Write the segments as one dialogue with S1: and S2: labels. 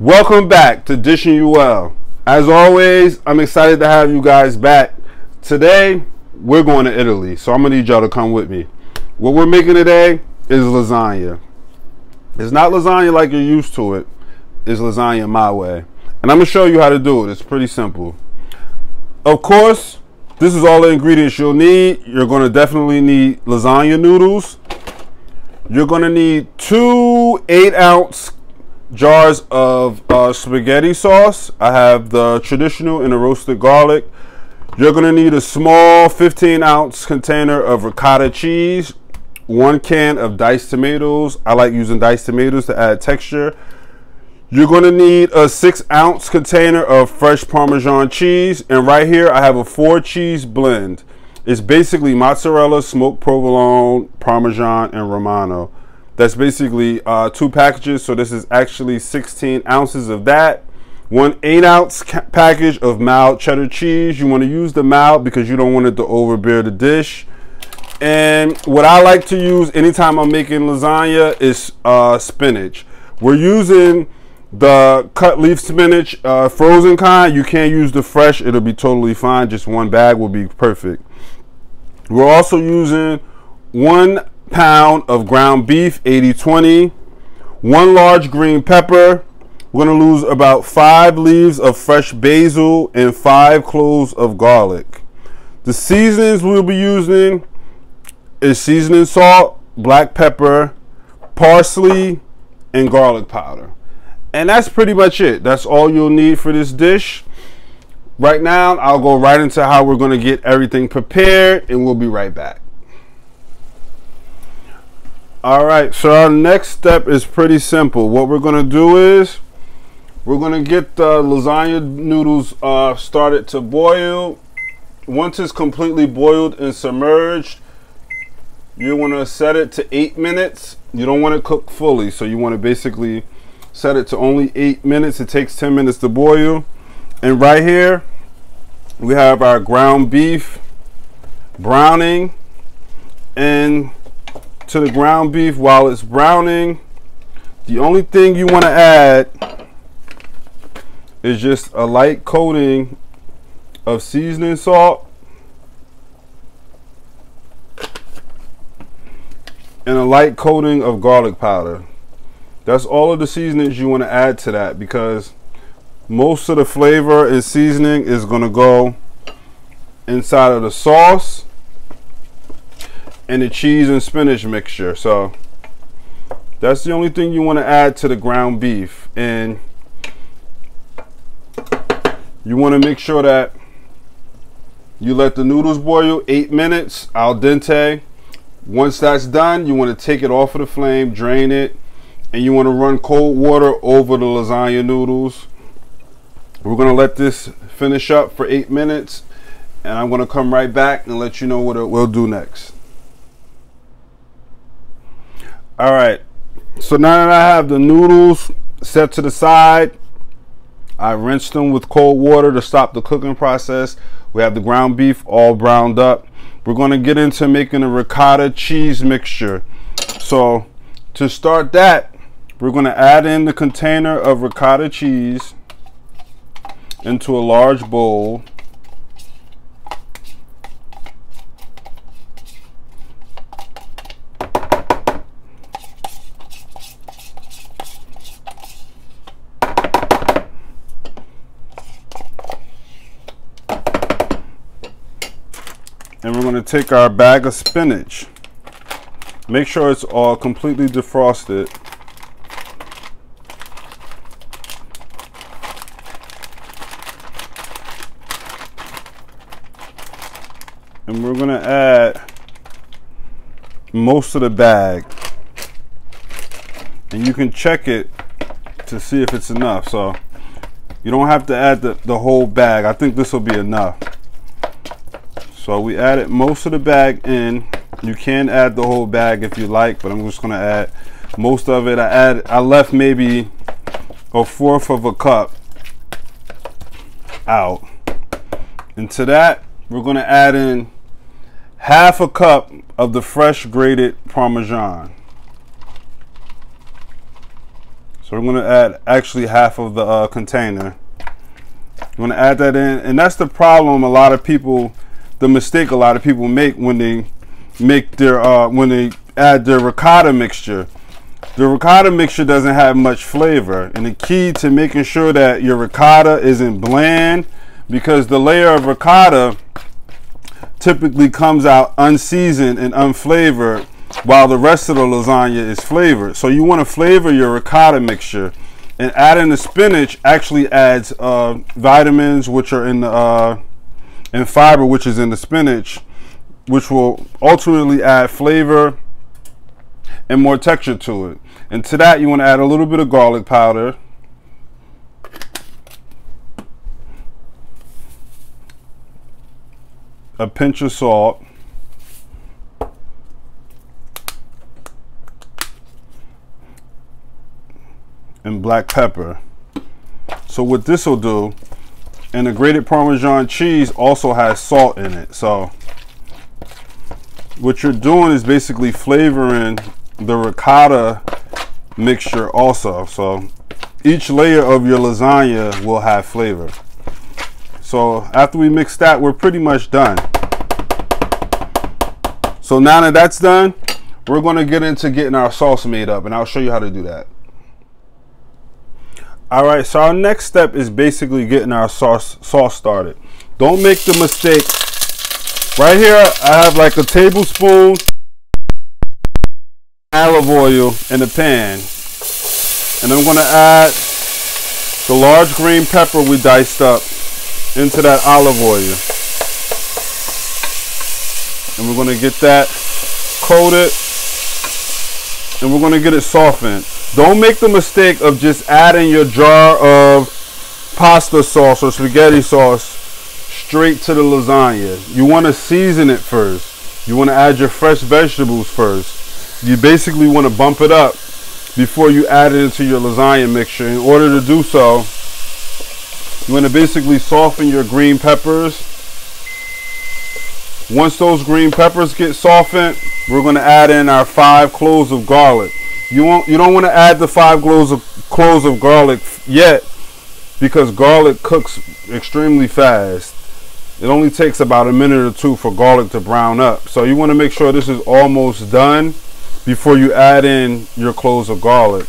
S1: Welcome back to Dishing You Well. As always, I'm excited to have you guys back. Today, we're going to Italy, so I'm going to need y'all to come with me. What we're making today is lasagna. It's not lasagna like you're used to it. It's lasagna my way. And I'm going to show you how to do it. It's pretty simple. Of course, this is all the ingredients you'll need. You're going to definitely need lasagna noodles. You're going to need 2 8-ounce jars of spaghetti sauce. I have the traditional and the roasted garlic. You're going to need a small 15-ounce container of ricotta cheese, 1 can of diced tomatoes. I like using diced tomatoes to add texture. You're going to need a 6-ounce container of fresh Parmesan cheese. And right here I have a 4-cheese blend. It's basically mozzarella, smoked provolone, Parmesan, and Romano. That's basically 2 packages, so this is actually 16 ounces of that. 1 8-ounce package of mild cheddar cheese. You want to use the mild because you don't want it to overbear the dish. And what I like to use anytime I'm making lasagna is spinach. We're using the cut leaf spinach, frozen kind. You can't use the fresh, it'll be totally fine. Just 1 bag will be perfect. We're also using 1 pound of ground beef, 80-20, 1 large green pepper. We're going to use about 5 leaves of fresh basil and 5 cloves of garlic. The seasonings we'll be using is seasoning salt, black pepper, parsley, and garlic powder. And that's pretty much it. That's all you'll need for this dish. Right now, I'll go right into how we're going to get everything prepared, and we'll be right back. All right, so our next step is pretty simple. What we're going to do is we're going to get the lasagna noodles started to boil. Once it's completely boiled and submerged, you want to set it to 8 minutes. You don't want to cook fully, so you want to basically set it to only 8 minutes. It takes 10 minutes to boil. And right here, we have our ground beef browning. And to the ground beef, while it's browning, the only thing you want to add is just a light coating of seasoning salt and a light coating of garlic powder. That's all of the seasonings you want to add to that, because most of the flavor and seasoning is going to go inside of the sauce and the cheese and spinach mixture. So that's the only thing you want to add to the ground beef. And you want to make sure that you let the noodles boil 8 minutes al dente. Once that's done, you want to take it off of the flame, drain it, and you want to run cold water over the lasagna noodles. We're going to let this finish up for 8 minutes, and I'm going to come right back and let you know what it will do next. All right, so now that I have the noodles set to the side, I rinsed them with cold water to stop the cooking process. We have the ground beef all browned up. We're going to get into making a ricotta cheese mixture. So to start that, we're going to add in the container of ricotta cheese into a large bowl. And we're going to take our bag of spinach. Make sure it's all completely defrosted. And we're going to add most of the bag. And you can check it to see if it's enough. So you don't have to add the whole bag. I think this will be enough. So we added most of the bag in. You can add the whole bag if you like, but I'm just going to add most of it. I left maybe 1/4 of a cup out. And to that, we're going to add in 1/2 cup of the fresh grated Parmesan. So So we're going to add actually half of the container. You want to add that in, and that's the problem the mistake a lot of people make when they make their when they add their ricotta mixture. The ricotta mixture doesn't have much flavor, and the key to making sure that your ricotta isn't bland, because the layer of ricotta typically comes out unseasoned and unflavored, while the rest of the lasagna is flavored. So you want to flavor your ricotta mixture, and adding the spinach actually adds vitamins, which are in the and fiber, which is in the spinach, which will ultimately add flavor and more texture to it. And to that, you want to add a little bit of garlic powder, a pinch of salt, and black pepper. So what this will do, and the grated Parmesan cheese also has salt in it. So what you're doing is basically flavoring the ricotta mixture also. So each layer of your lasagna will have flavor. So after we mix that, we're pretty much done. So now that that's done, we're going to get into getting our sauce made up, and I'll show you how to do that. All right, so our next step is basically getting our sauce started. Don't make the mistake. Right here, I have like a tablespoon olive oil in the pan, and I'm going to add the large green pepper we diced up into that olive oil, and we're going to get that coated, and we're going to get it softened. Don't make the mistake of just adding your jar of pasta sauce or spaghetti sauce straight to the lasagna. You want to season it first. You want to add your fresh vegetables first. You basically want to bump it up before you add it into your lasagna mixture. In order to do so, you want to basically soften your green peppers. Once those green peppers get softened, we're going to add in our 5 cloves of garlic. You don't want to add the 5 cloves of garlic yet, because garlic cooks extremely fast. It only takes about a minute or 2 for garlic to brown up. So you want to make sure this is almost done before you add in your cloves of garlic.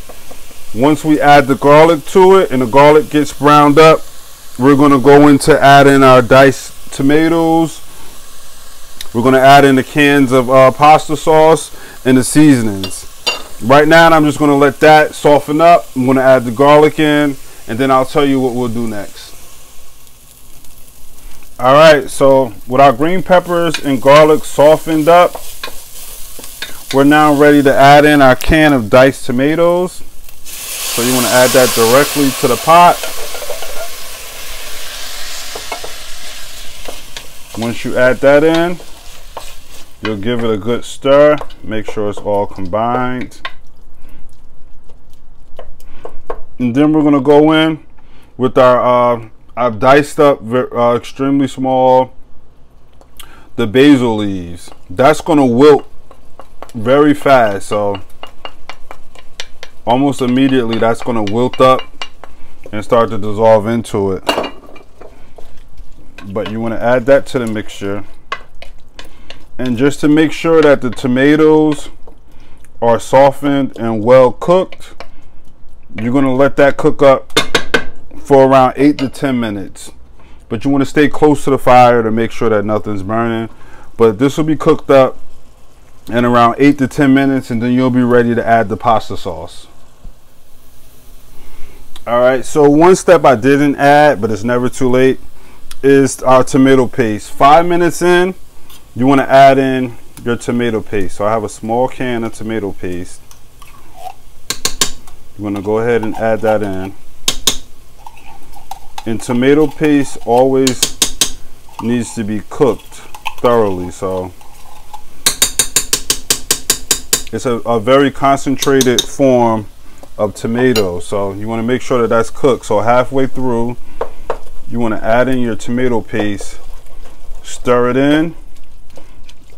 S1: Once we add the garlic to it and the garlic gets browned up, we're going to go into adding our diced tomatoes. We're going to add in the cans of pasta sauce and the seasonings. Right now, I'm just going to let that soften up. I'm going to add the garlic in, and then I'll tell you what we'll do next. All right, so with our green peppers and garlic softened up, we're now ready to add in our can of diced tomatoes. So you want to add that directly to the pot. Once you add that in, you'll give it a good stir. Make sure it's all combined. And then we're going to go in with our I've diced up extremely small the basil leaves. That's going to wilt very fast, so almost immediately that's going to wilt up and start to dissolve into it. But you want to add that to the mixture, and just to make sure that the tomatoes are softened and well cooked, you're going to let that cook up for around 8 to 10 minutes. But you want to stay close to the fire to make sure that nothing's burning. But this will be cooked up in around 8 to 10 minutes, and then you'll be ready to add the pasta sauce. Alright, so one step I didn't add, but it's never too late, is our tomato paste. 5 minutes in, you want to add in your tomato paste. So I have a small can of tomato paste. You're going to go ahead and add that in. And tomato paste always needs to be cooked thoroughly, so it's a very concentrated form of tomato, so you want to make sure that that's cooked. So halfway through, you want to add in your tomato paste, stir it in,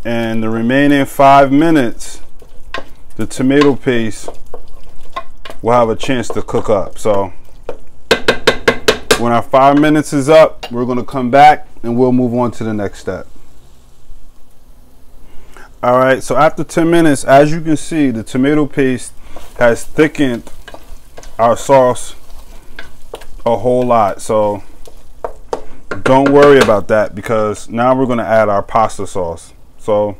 S1: and the remaining 5 minutes, the tomato paste will have a chance to cook up. So when our 5 minutes is up, we're going to come back and we'll move on to the next step. All right, so after 10 minutes, as you can see, the tomato paste has thickened our sauce a whole lot. So don't worry about that, because now we're going to add our pasta sauce. So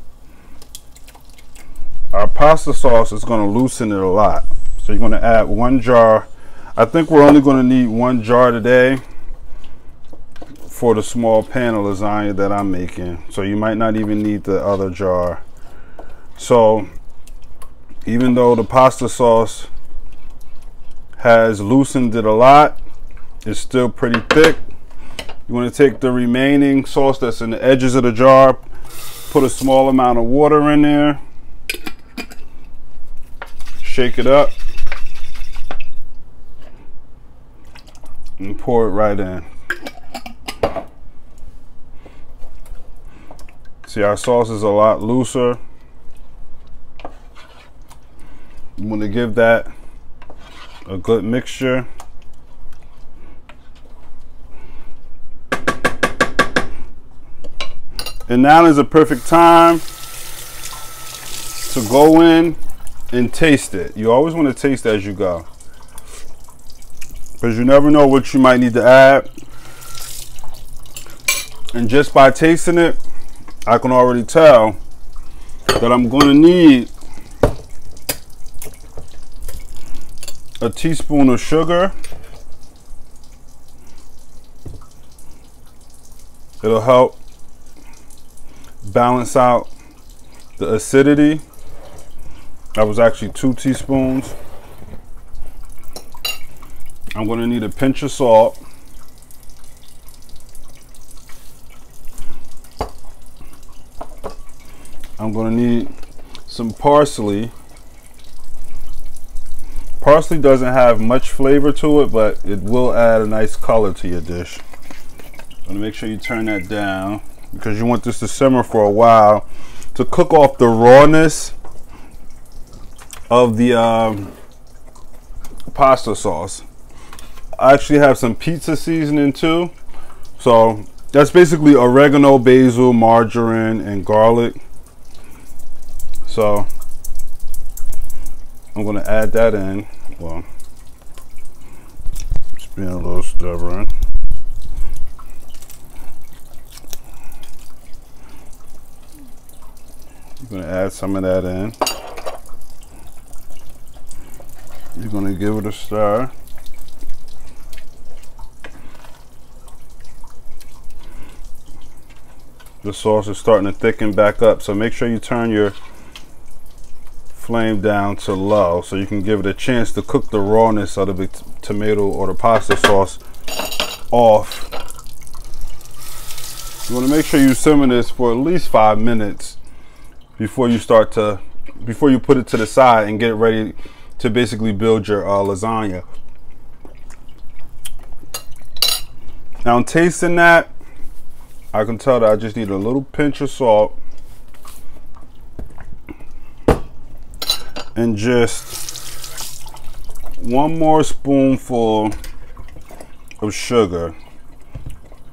S1: our pasta sauce is going to loosen it a lot. So you're going to add 1 jar. I think we're only going to need 1 jar today for the small pan of lasagna that I'm making. So you might not even need the other jar. So even though the pasta sauce has loosened it a lot, it's still pretty thick. You want to take the remaining sauce that's in the edges of the jar, put a small amount of water in there, shake it up, and pour it right in. See, our sauce is a lot looser. You want to give that a good mixture. And now is a perfect time to go in and taste it. You always want to taste as you go, because you never know what you might need to add. And just by tasting it, I can already tell that I'm going to need a teaspoon of sugar. It'll help balance out the acidity. That was actually 2 teaspoons. I'm going to need a pinch of salt. I'm going to need some parsley. Parsley doesn't have much flavor to it, but it will add a nice color to your dish. So make sure you turn that down, because you want this to simmer for a while to cook off the rawness of the pasta sauce. I actually have some pizza seasoning too. So that's basically oregano, basil, margarine, and garlic. So I'm going to add that in. Well, just being a little stubborn. I'm going to add some of that in. You're going to give it a stir. The sauce is starting to thicken back up, so make sure you turn your flame down to low so you can give it a chance to cook the rawness of the tomato or the pasta sauce off. You want to make sure you simmer this for at least 5 minutes before you put it to the side and get ready to basically build your lasagna. Now, in tasting that, I can tell that I just need a little pinch of salt and just 1 more spoonful of sugar,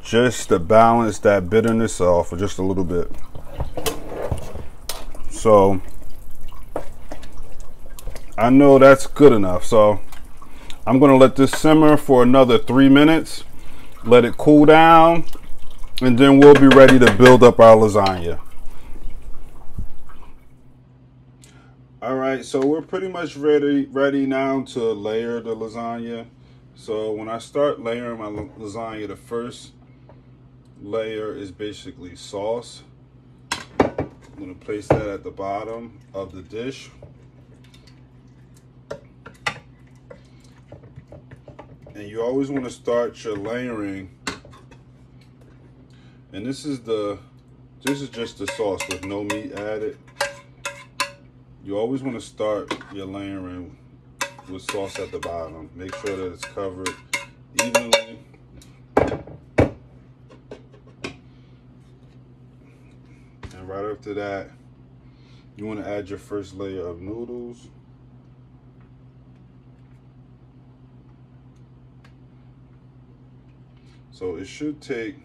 S1: just to balance that bitterness off for just a little bit. So I know that's good enough. So I'm going to let this simmer for another 3 minutes, let it cool down, and then we'll be ready to build up our lasagna. All right, so we're pretty much ready now to layer the lasagna. So when I start layering my lasagna, the first layer is basically sauce. I'm going to place that at the bottom of the dish. And you always want to start your layering, and this is just the sauce with no meat added. You always want to start your layering with sauce at the bottom. Make sure that it's covered evenly. And right after that, you want to add your first layer of noodles. So it should take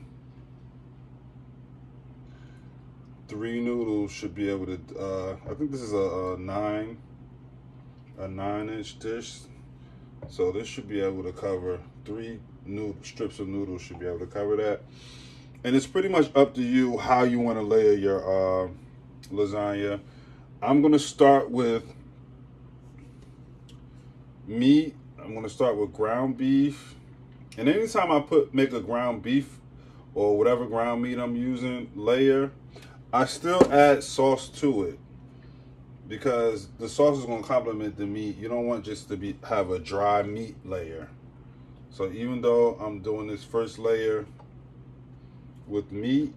S1: 3 noodles should be able to, I think this is a 9-inch dish. So this should be able to cover 3 strips of noodles should be able to cover that. And it's pretty much up to you how you want to layer your lasagna. I'm going to start with meat. I'm going to start with ground beef. And anytime I make a ground beef or whatever ground meat I'm using layer, I still add sauce to it because the sauce is going to complement the meat. You don't want just to have a dry meat layer. So even though I'm doing this first layer with meat,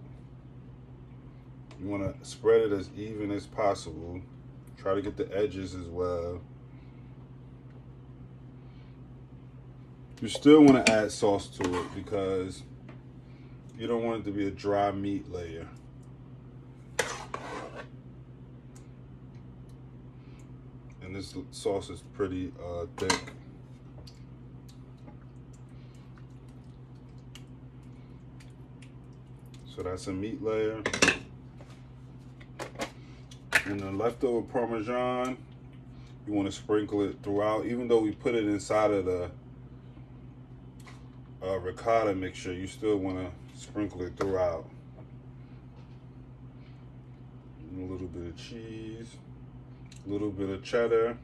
S1: you want to spread it as even as possible. Try to get the edges as well. You still want to add sauce to it because you don't want it to be a dry meat layer. And this sauce is pretty thick. So that's a meat layer. And the leftover Parmesan, you want to sprinkle it throughout. Even though we put it inside of the ricotta mixture, you still want to sprinkle it throughout. And a little bit of cheese, a little bit of cheddar.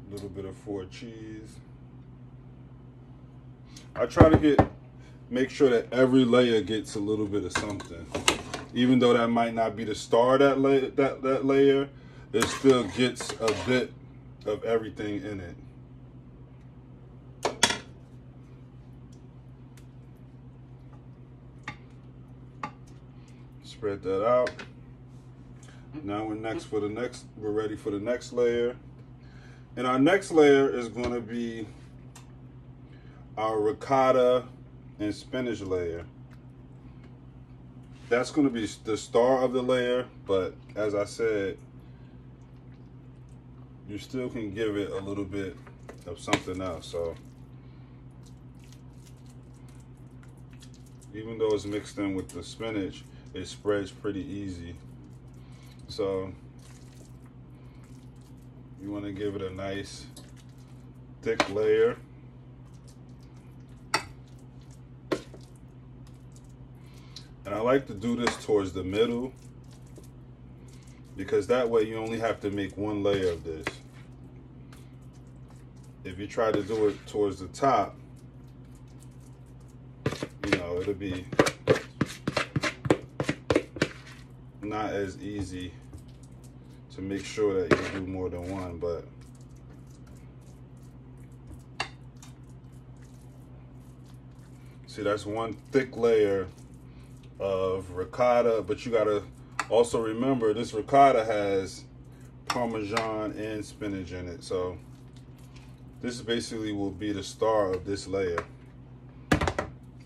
S1: A little bit of Ford cheese. I try to make sure that every layer gets a little bit of something. Even though that might not be the star of that layer, it still gets a bit of everything in it. Spread that out. Now we're ready for the next layer. And our next layer is going to be our ricotta and spinach layer. That's going to be the star of the layer, but as I said, you still can give it a little bit of something else. So even though it's mixed in with the spinach, it spreads pretty easy. So you want to give it a nice thick layer. And I like to do this towards the middle because that way you only have to make one layer of this. If you try to do it towards the top, you know, it'll be not as easy to make sure that you do more than one, but see, that's one thick layer of ricotta, but you gotta also remember this ricotta has Parmesan and spinach in it, so this basically will be the star of this layer.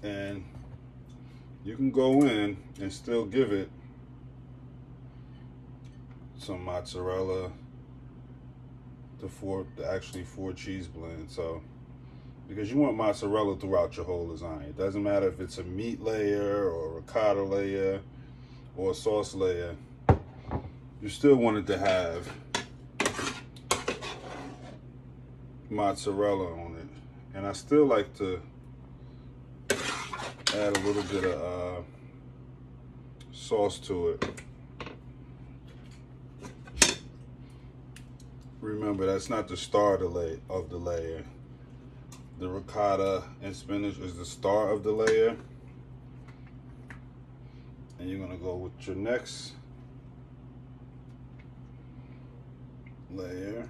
S1: And you can go in and still give it some mozzarella, actually four cheese blend. So because you want mozzarella throughout your whole lasagna. It doesn't matter if it's a meat layer or a ricotta layer or a sauce layer. You still want it to have mozzarella on it. And I still like to add a little bit of sauce to it. Remember, that's not the star of the layer. The ricotta and spinach is the star of the layer. And you're gonna go with your next layer.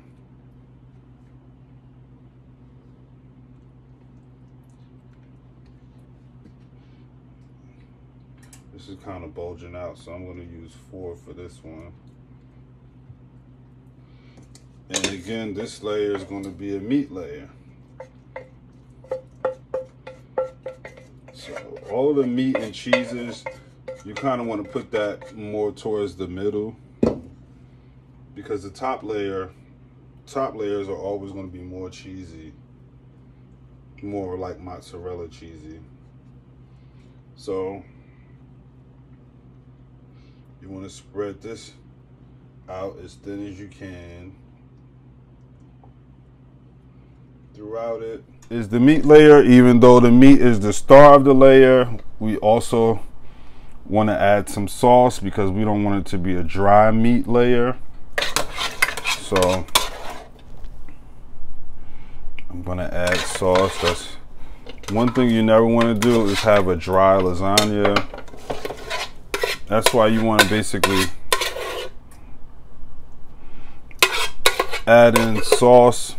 S1: This is kind of bulging out, so I'm gonna use 4 for this one. And again, this layer is going to be a meat layer. So all of the meat and cheeses You kind of want to put that more towards the middle, because the top layers are always going to be more cheesy, more like mozzarella cheesy. So you want to spread this out as thin as you can throughout it. Is the meat layer. Even though the meat is the star of the layer, we also want to add some sauce because we don't want it to be a dry meat layer. So I'm gonna add sauce. That's one thing you never want to do, is have a dry lasagna. That's why you want to basically add in sauce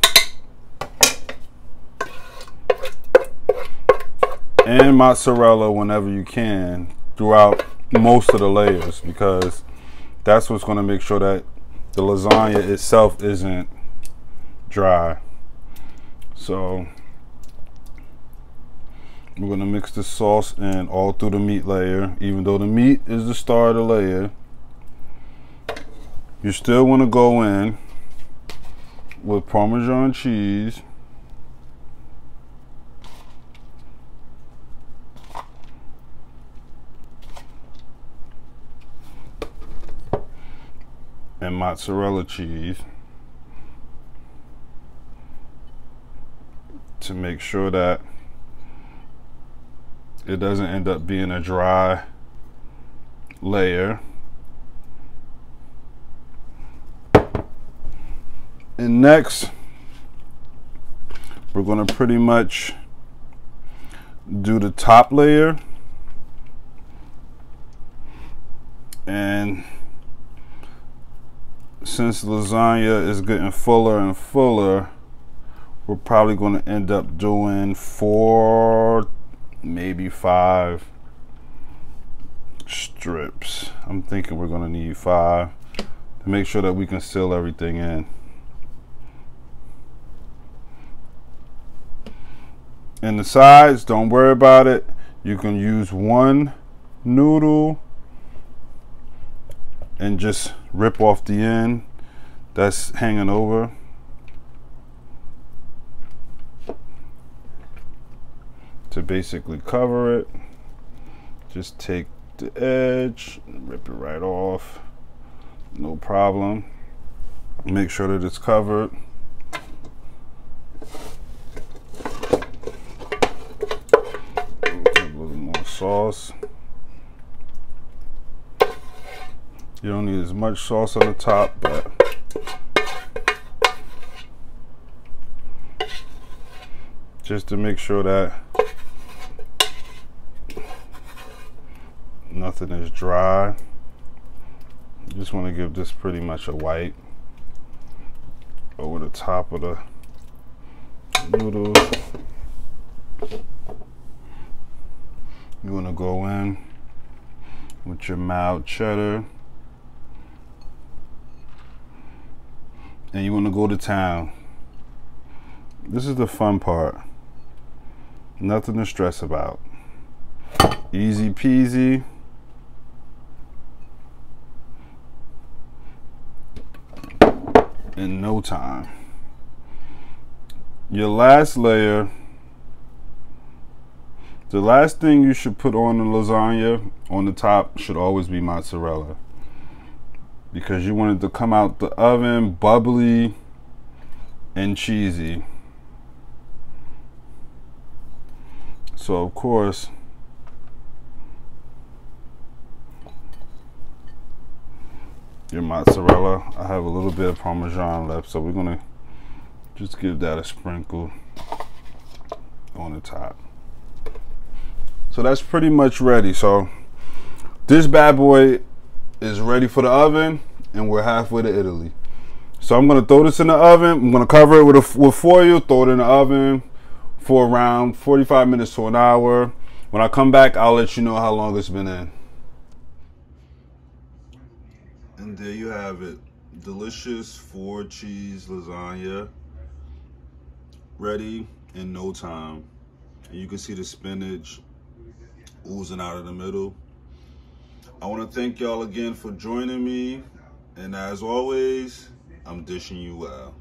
S1: and mozzarella whenever you can throughout most of the layers, because that's what's going to make sure that the lasagna itself isn't dry. So we're going to mix the sauce in all through the meat layer. Even though the meat is the star of the layer, you still want to go in with Parmesan cheese, and mozzarella cheese to make sure that it doesn't end up being a dry layer. And next, we're going to pretty much do the top layer. And since lasagna is getting fuller and fuller, we're probably going to end up doing 4, maybe 5 strips. I'm thinking we're going to need 5 to make sure that we can seal everything in. And the sides, don't worry about it. You can use one noodle and just rip off the end that's hanging over. To basically cover it. Just take the edge and rip it right off. No problem. Make sure that it's covered. A little more sauce. You don't need as much sauce on the top, but just to make sure that nothing is dry. You just want to give this pretty much a white over the top of the noodles. You want to go in with your mild cheddar. And you want to go to town. This is the fun part. Nothing to stress about. Easy peasy. In no time. Your last layer, the last thing you should put on the lasagna on the top should always be mozzarella, because you want it to come out the oven bubbly and cheesy. So of course, your mozzarella, I have a little bit of Parmesan left, so we're gonna just give that a sprinkle on the top. So that's pretty much ready. So this bad boy is ready for the oven, and we're halfway to Italy. So I'm gonna throw this in the oven. I'm gonna cover it with foil, throw it in the oven for around 45 minutes to an hour. When I come back, I'll let you know how long it's been in. And there you have it. Delicious 4-cheese lasagna. Ready in no time. And you can see the spinach oozing out of the middle. I want to thank y'all again for joining me. And as always, I'm dishing you well.